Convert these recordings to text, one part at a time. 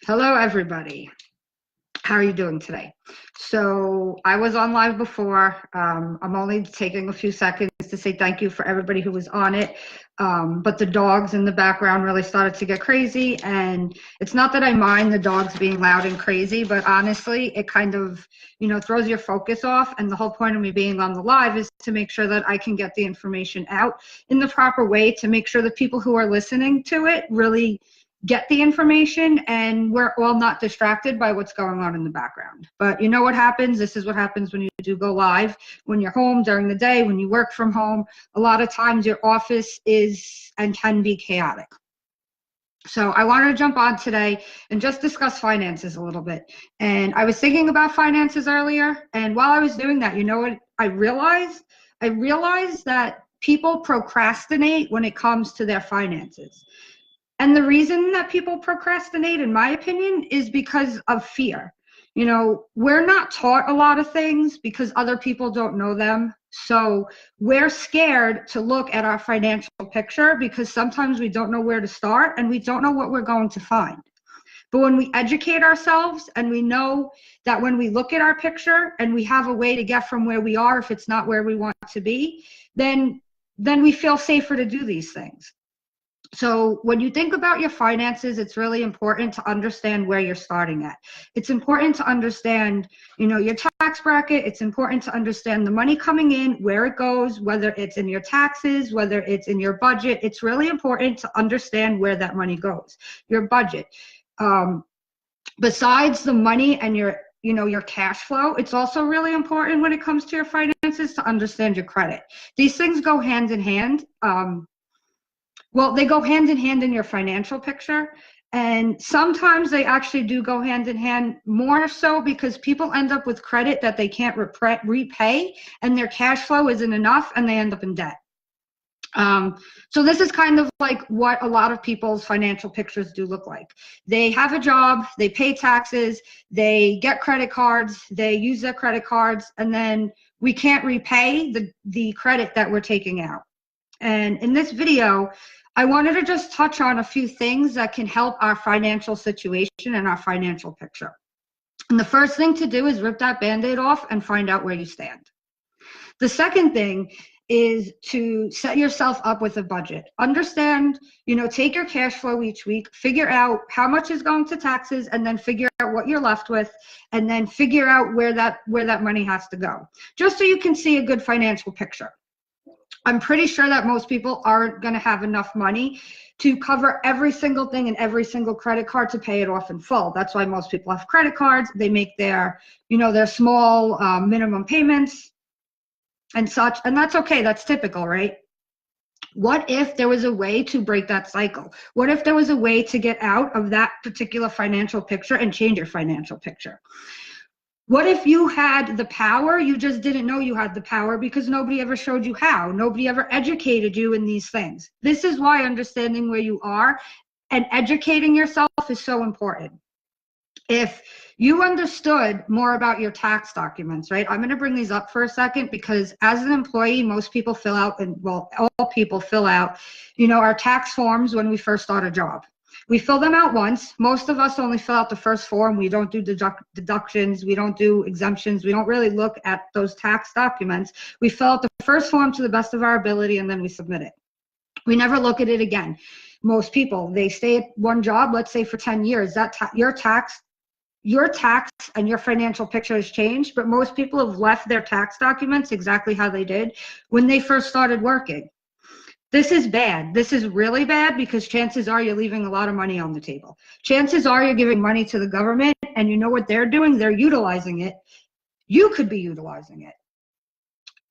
Hello, everybody. How are you doing today? So I was on live before. I'm only taking a few seconds to say thank you for everybody who was on it. But the dogs in the background really started to get crazy. And it's not that I mind the dogs being loud and crazy, but honestly, it kind of, throws your focus off. And the whole point of me being on the live is to make sure that I can get the information out in the proper way to make sure the people who are listening to it really get the information and we're all not distracted by what's going on in the background. But you know what happens? This is what happens when you do go live, when you're home during the day, when you work from home. A lot of times your office is and can be chaotic. So I wanted to jump on today and just discuss finances a little bit. And I was thinking about finances earlier, and while I was doing that, you know what I realized? I realized that people procrastinate when it comes to their finances. And the reason that people procrastinate, in my opinion, is because of fear. We're not taught a lot of things because other people don't know them. So we're scared to look at our financial picture because sometimes we don't know where to start and we don't know what we're going to find. But when we educate ourselves and we know that when we look at our picture and we have a way to get from where we are, if it's not where we want to be, then we feel safer to do these things. So when you think about your finances, it's really important to understand where you're starting at. It's important to understand, your tax bracket. It's important to understand the money coming in, where it goes, whether it's in your taxes, whether it's in your budget. It's really important to understand where that money goes, your budget. Besides the money and your cash flow, it's also really important when it comes to your finances to understand your credit. These things go hand in hand. Well, they go hand in hand in your financial picture, and sometimes they actually do go hand in hand, more so because people end up with credit that they can't repay, and their cash flow isn't enough, and they end up in debt. So this is kind of like what a lot of people's financial pictures do look like. They have a job, they pay taxes, they get credit cards, they use their credit cards, and then we can't repay the credit that we're taking out. And in this video, I wanted to just touch on a few things that can help our financial situation and our financial picture. And the first thing to do is rip that Band-Aid off and find out where you stand. The second thing is to set yourself up with a budget. Understand, take your cash flow each week, figure out how much is going to taxes, and then figure out what you're left with, and then figure out where that money has to go, just so you can see a good financial picture. I'm pretty sure that most people aren't going to have enough money to cover every single thing and every single credit card to pay it off in full. That's why most people have credit cards. They make their small minimum payments and such, and that's okay. That's typical, right? What if there was a way to break that cycle? What if there was a way to get out of that particular financial picture and change your financial picture? What if you had the power, you just didn't know you had the power because nobody ever showed you how? Nobody ever educated you in these things. This is why understanding where you are and educating yourself is so important. If you understood more about your tax documents, right? I'm going to bring these up for a second because as an employee, most people fill out, all people fill out, our tax forms when we first start a job. We fill them out once. Most of us only fill out the first form. We don't do deductions. We don't do exemptions. We don't really look at those tax documents. We fill out the first form to the best of our ability, and then we submit it. We never look at it again. Most people, they stay at one job, let's say for 10 years. Your tax and your financial picture has changed, but most people have left their tax documents exactly how they did when they first started working. This is bad. This is really bad because chances are you're leaving a lot of money on the table. Chances are you're giving money to the government, and you know what they're doing? They're utilizing it. You could be utilizing it.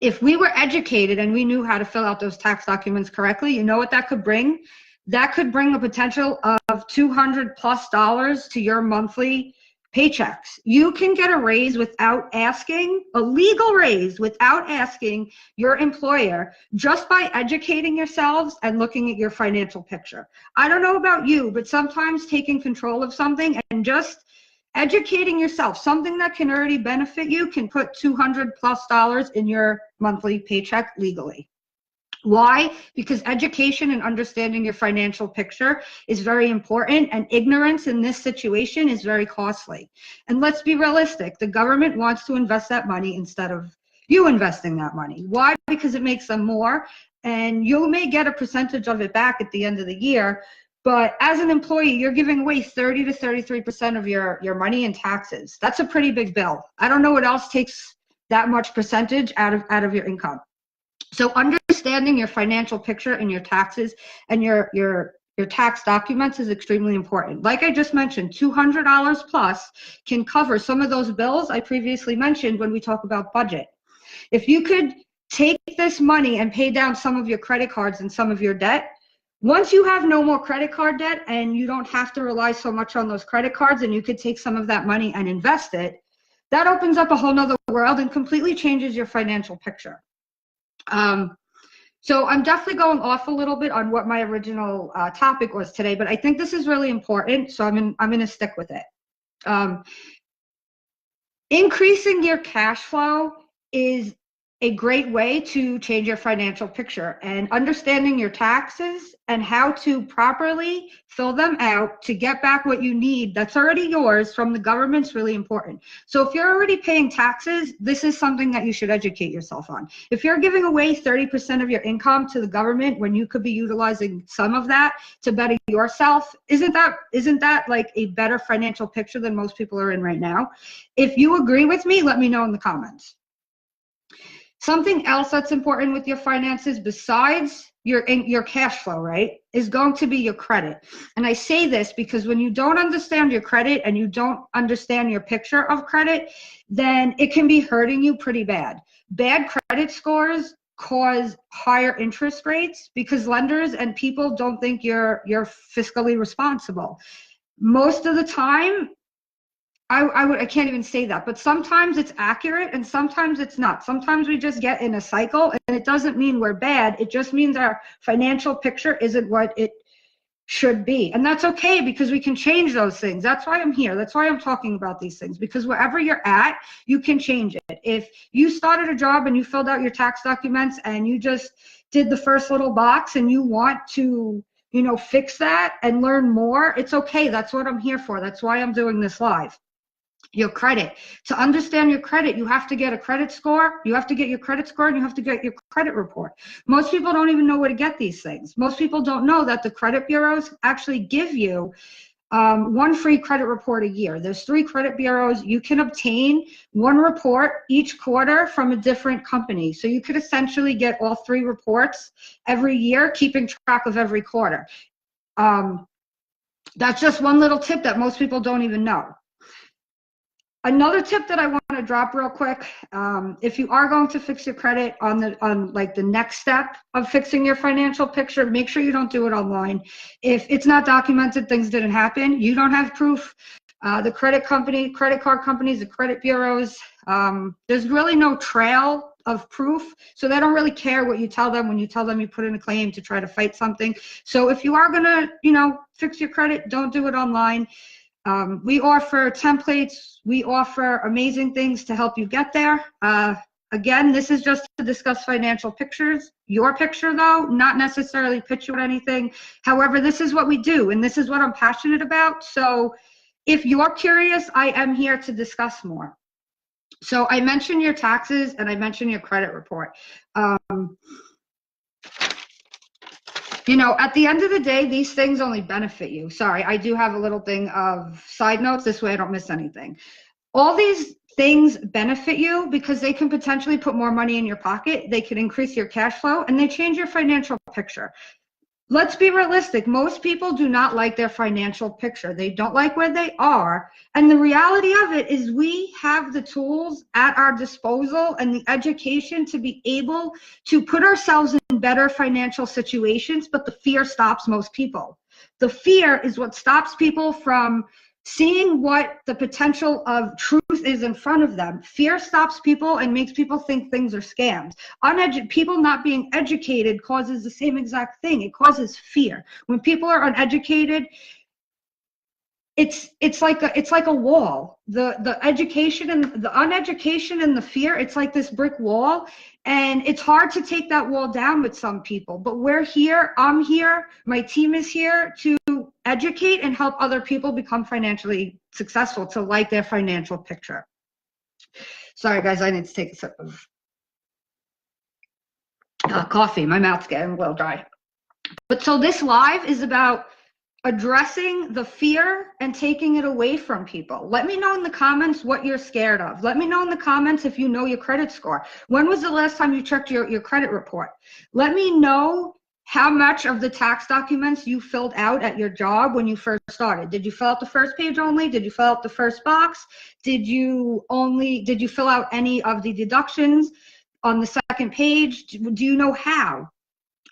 If we were educated and we knew how to fill out those tax documents correctly, you know what that could bring? That could bring a potential of $200+ to your monthly paychecks. You can get a raise without asking, a legal raise without asking your employer, just by educating yourselves and looking at your financial picture. I don't know about you, but sometimes taking control of something and just educating yourself, something that can already benefit you, can put $200+ in your monthly paycheck legally. Why? Because education and understanding your financial picture is very important, and ignorance in this situation is very costly. And let's be realistic, the government wants to invest that money instead of you investing that money. Why? Because it makes them more, and you may get a percentage of it back at the end of the year, but as an employee, you're giving away 30 to 33% of your money in taxes. That's a pretty big bill. I don't know what else takes that much percentage out of your income. So understanding your financial picture and your taxes and your tax documents is extremely important. Like I just mentioned, $200 plus can cover some of those bills I previously mentioned when we talk about budget. If you could take this money and pay down some of your credit cards and some of your debt, once you have no more credit card debt and you don't have to rely so much on those credit cards, and you could take some of that money and invest it, that opens up a whole nother world and completely changes your financial picture. So I'm definitely going off a little bit on what my original topic was today, but I think this is really important, so I'm going to stick with it. Increasing your cash flow is a great way to change your financial picture, and understanding your taxes and how to properly fill them out to get back what you need that's already yours from the government's really important. So if you're already paying taxes, this is something that you should educate yourself on. If you're giving away 30% of your income to the government when you could be utilizing some of that to better yourself, isn't that like a better financial picture than most people are in right now? If you agree with me, let me know in the comments. Something else that's important with your finances besides your cash flow, right, is going to be your credit. And I say this because when you don't understand your credit and you don't understand your picture of credit, then it can be hurting you pretty bad. Bad credit scores cause higher interest rates because lenders and people don't think you're fiscally responsible. Most of the time, I can't even say that, but sometimes it's accurate and sometimes it's not. Sometimes we just get in a cycle, and it doesn't mean we're bad. It just means our financial picture isn't what it should be. And that's okay, because we can change those things. That's why I'm here. That's why I'm talking about these things, because wherever you're at, you can change it. If you started a job and you filled out your tax documents and you just did the first little box and you want to, fix that and learn more, it's okay. That's what I'm here for. That's why I'm doing this live. Your credit. To understand your credit, you have to get a credit score. You have to get your credit score, and you have to get your credit report. Most people don't even know where to get these things. Most people don't know that the credit bureaus actually give you one free credit report a year. There's 3 credit bureaus. You can obtain one report each quarter from a different company. So you could essentially get all 3 reports every year, keeping track of every quarter. That's just one little tip that most people don't even know. Another tip that I want to drop real quick, if you are going to fix your credit on like the next step of fixing your financial picture, make sure you don't do it online. If it's not documented, things didn't happen, you don't have proof. The credit card companies, the credit bureaus, there's really no trail of proof, so they don't really care what you tell them when you tell them you put in a claim to try to fight something. So if you are gonna, fix your credit, don't do it online. We offer templates. We offer amazing things to help you get there. Again, this is just to discuss financial pictures. Your picture, though, not necessarily pitch you with anything. However, this is what we do, and this is what I'm passionate about. So if you're curious, I am here to discuss more. So I mentioned your taxes, and I mentioned your credit report. At the end of the day, these things only benefit you. Sorry, I do have a little thing of side notes. This way I don't miss anything. All these things benefit you because they can potentially put more money in your pocket. They can increase your cash flow, and they change your financial picture. Let's be realistic. Most people do not like their financial picture. They don't like where they are. And the reality of it is we have the tools at our disposal and the education to be able to put ourselves in better financial situations, but the fear stops most people. The fear is what stops people from seeing what the potential of truth is in front of them. Fear stops people and makes people think things are scams. People not being educated causes the same exact thing. It causes fear. When people are uneducated, it's like a wall. The education and the uneducation and the fear, it's like this brick wall, and it's hard to take that wall down with some people. But we're here, I'm here, my team is here to educate and help other people become financially successful, to like their financial picture. Sorry guys, I need to take a sip of coffee. My mouth's getting a little dry. But so this live is about addressing the fear and taking it away from people. Let me know in the comments what you're scared of. Let me know in the comments if you know your credit score. When was the last time you checked your credit report? Let me know how much of the tax documents you filled out at your job when you first started. Did you fill out the first page only? Did you fill out the first box? Did you fill out any of the deductions on the second page? Do you know how?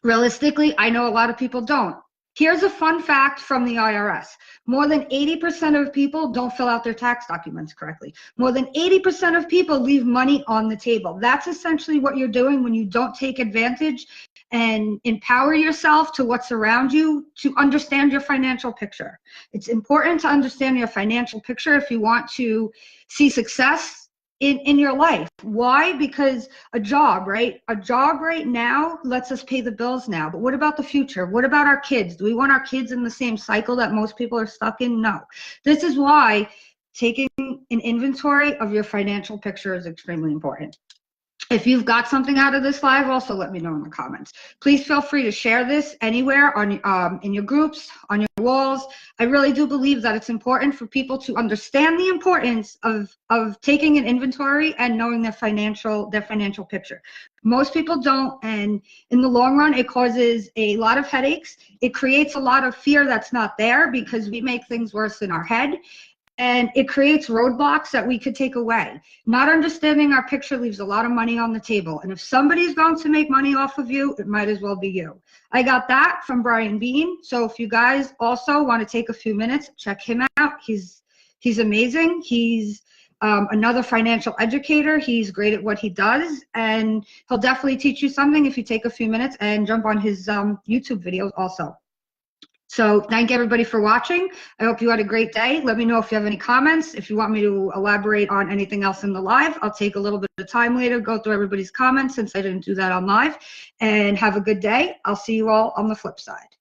Realistically, I know a lot of people don't. Here's a fun fact from the IRS. More than 80% of people don't fill out their tax documents correctly. More than 80% of people leave money on the table. That's essentially what you're doing when you don't take advantage and empower yourself to what's around you to understand your financial picture. It's important to understand your financial picture if you want to see success in your life. Why? Because a job right now lets us pay the bills now. But what about the future? What about our kids? Do we want our kids in the same cycle that most people are stuck in? No. This is why taking an inventory of your financial picture is extremely important. If you've got something out of this live, also let me know in the comments. Please feel free to share this anywhere on in your groups, on your walls. I really do believe that it's important for people to understand the importance of taking an inventory and knowing their financial picture. Most people don't, and in the long run, it causes a lot of headaches. It creates a lot of fear that's not there because we make things worse in our head. And it creates roadblocks that we could take away. Not understanding our picture leaves a lot of money on the table. And if somebody's going to make money off of you, it might as well be you. I got that from Brian Bean. So if you guys also want to take a few minutes, check him out. He's amazing. He's another financial educator. He's great at what he does. And he'll definitely teach you something if you take a few minutes and jump on his YouTube videos also. So thank everybody for watching. I hope you had a great day. Let me know if you have any comments. If you want me to elaborate on anything else in the live, I'll take a little bit of time later, go through everybody's comments since I didn't do that on live. And have a good day. I'll see you all on the flip side.